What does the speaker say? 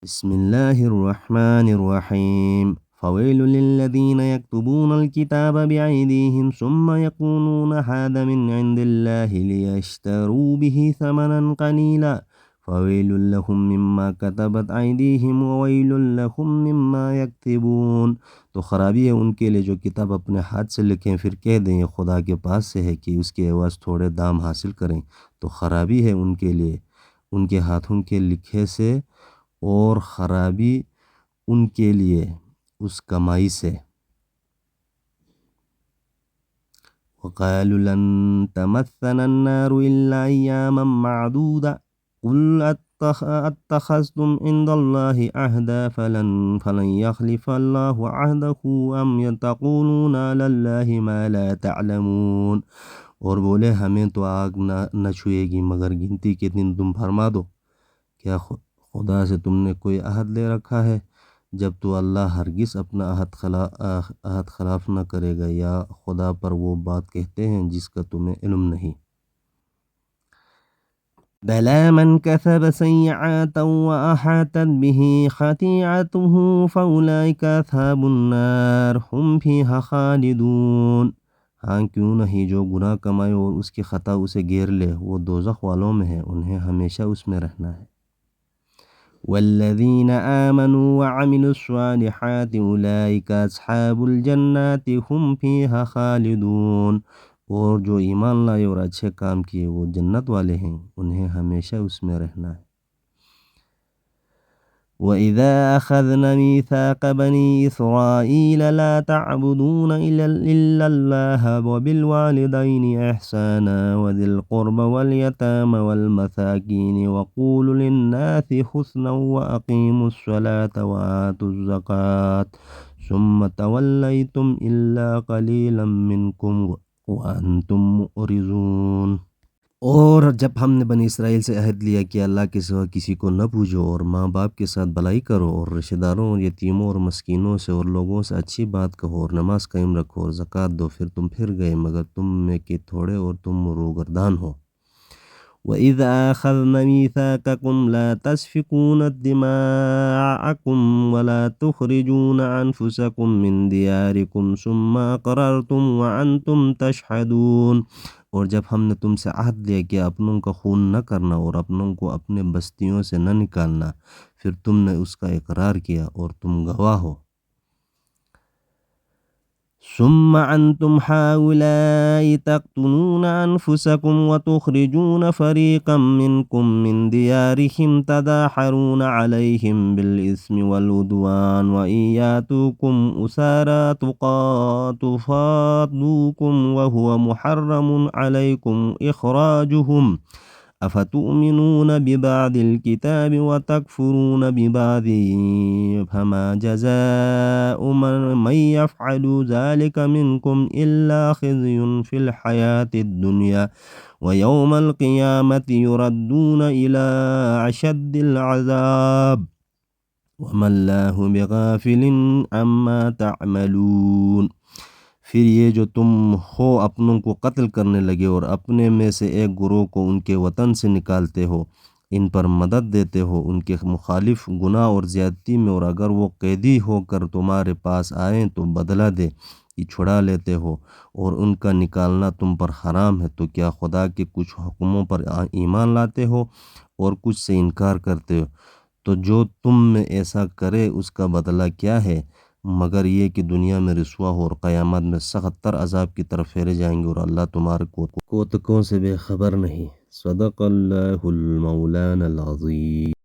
بسم الله الرحمن الرحيم فويل للذين يكتبون الكتاب بأيديهم ثم يقولون هذا من عند الله ليشتروا به ثمنا قليلا فويل لهم مما كتبت أيديهم وويل لهم مما يكتبون۔ تو خرابی ہے ان کے لیے جو کتاب اپنے ہاتھ سے لکھیں پھر کہہ دیں یہ خدا کے پاس سے ہے کہ اس کے عوض تھوڑے دام حاصل کریں، تو خرابی ہے ان کے لیے ان کے ہاتھوں کے لکھے سے، اور خرابی ان کے لیے اس کمائی سے۔ وَقَالُوا لَن تَمَسَّنَا النَّارُ إِلَّا أَيَّامًا مَّعْدُودَةً قُلْ أَتَّخَذْتُمْ عِندَ اللَّهِ عَهْدًا فَلَن يَخْلِفَ اللَّهُ عَهْدَهُ أَمْ تَقُولُونَ عَلَى اللَّهِ مَا لَا تَعْلَمُونَ۔ اور بولے ہمیں تو آگ نہ چھوئے گی مگر گنتی کے دن تم فرما دو، کیا خدا سے تم نے کوئی عہد لے رکھا ہے؟ جب تو اللہ ہرگز اپنا عہد خلاف نہ کرے گا، یا خدا پر وہ بات کہتے ہیں جس کا تمہیں علم نہیں۔ بَلَىٰ مَنْ كَسَبَ سَيِّئَةً وَأَحَاطَتْ بِهِ خَطِيئَتُهُ فَأُولَٰئِكَ أَصْحَابُ النَّارِ هُمْ فِيهَا خَالِدُونَ۔ ہاں کیوں نہیں، جو گناہ کمائے اور اس کی خطا اسے گھیر لے وہ دوزخ والوں میں ہے، انہیں ہمیشہ اس میں رہنا ہے۔ والذین آمنوا وعملوا الصالحات اولئک اصحاب الجنات هم فیہا خالدون۔ اور جو ایمان لائے اور اچھے کام کیے وہ جنت والے ہیں، انہیں ہمیشہ اس میں رہنا ہے۔ وَإِذَا أَخَذْنَا مِيثَاقَ بَنِي إِسْرَائِيلَ لَا تَعْبُدُونَ إِلَّا اللَّهَ وَبِالْوَالِدَيْنِ إِحْسَانًا وَذِي الْقُرْبَى وَالْيَتَامَى وَالْمَسَاكِينِ وَقُولُوا لِلنَّاسِ حُسْنًا وَأَقِيمُوا الصَّلَاةَ وَآتُوا الزَّكَاةَ ثُمَّ تَوَلَّيْتُمْ إِلَّا قَلِيلًا مِّنكُمْ وَأَنْتُمْ مُعْرِضُونَ۔ اور جب ہم نے بنی اسرائیل سے عہد لیا کہ اللہ کے سوا کسی کو نہ پوجو، اور ماں باپ کے ساتھ بھلائی کرو، اور رشتہ داروں اور یتیموں اور مسکینوں سے اور لوگوں سے اچھی بات کہو، اور نماز قائم رکھو اور زکوٰۃ دو، پھر تم پھر گئے مگر تم میں کے تھوڑے اور تم روگردان ہو۔ وَإِذْ أَخَذْنَا مِيثَاقَكُمْ لَا تَسْفِكُونَ دِمَاءَكُمْ وَلَا تُخْرِجُونَ أَنفُسَكُمْ مِنْ دِيَارِكُمْ ثُمَّ أَقْرَرْتُمْ وَأَنْتُمْ تَشْهَدُونَ۔ اور جب ہم نے تم سے عہد لیا کہ اپنوں کا خون نہ کرنا اور اپنوں کو اپنے بستیوں سے نہ نکالنا، پھر تم نے اس کا اقرار کیا اور تم گواہ ہو۔ ثم أنتم هؤلاء تقتلون أنفسكم وتخرجون فريقا منكم من ديارهم تظاهرون عليهم بالإثم والعدوان وإن يأتوكم أسارى تفاضوكم وهو محرم عليكم إخراجهم أفتؤمنون ببعض الكتاب وتكفرون ببعض فما جزاء من يفعل ذلك منكم إلا خزي في الحياة الدنيا ويوم القيامة يردون إلى أشد العذاب وما الله بغافل عما تعملون۔ پھر یہ جو تم ہو اپنوں کو قتل کرنے لگے اور اپنے میں سے ایک گروہ کو ان کے وطن سے نکالتے ہو، ان پر مدد دیتے ہو ان کے مخالف گناہ اور زیادتی میں، اور اگر وہ قیدی ہو کر تمہارے پاس آئیں تو بدلہ دے کہ چھڑا لیتے ہو، اور ان کا نکالنا تم پر حرام ہے، تو کیا خدا کے کچھ حکموں پر ایمان لاتے ہو اور کچھ سے انکار کرتے ہو؟ تو جو تم میں ایسا کرے اس کا بدلہ کیا ہے مگر یہ کہ دنیا میں رسوا ہو اور قیامت میں سخت تر عذاب کی طرف پھیرے جائیں گے، اور اللہ تمہارے کوتکوں سے بے خبر نہیں۔ صدق اللہ المولانا العظیم۔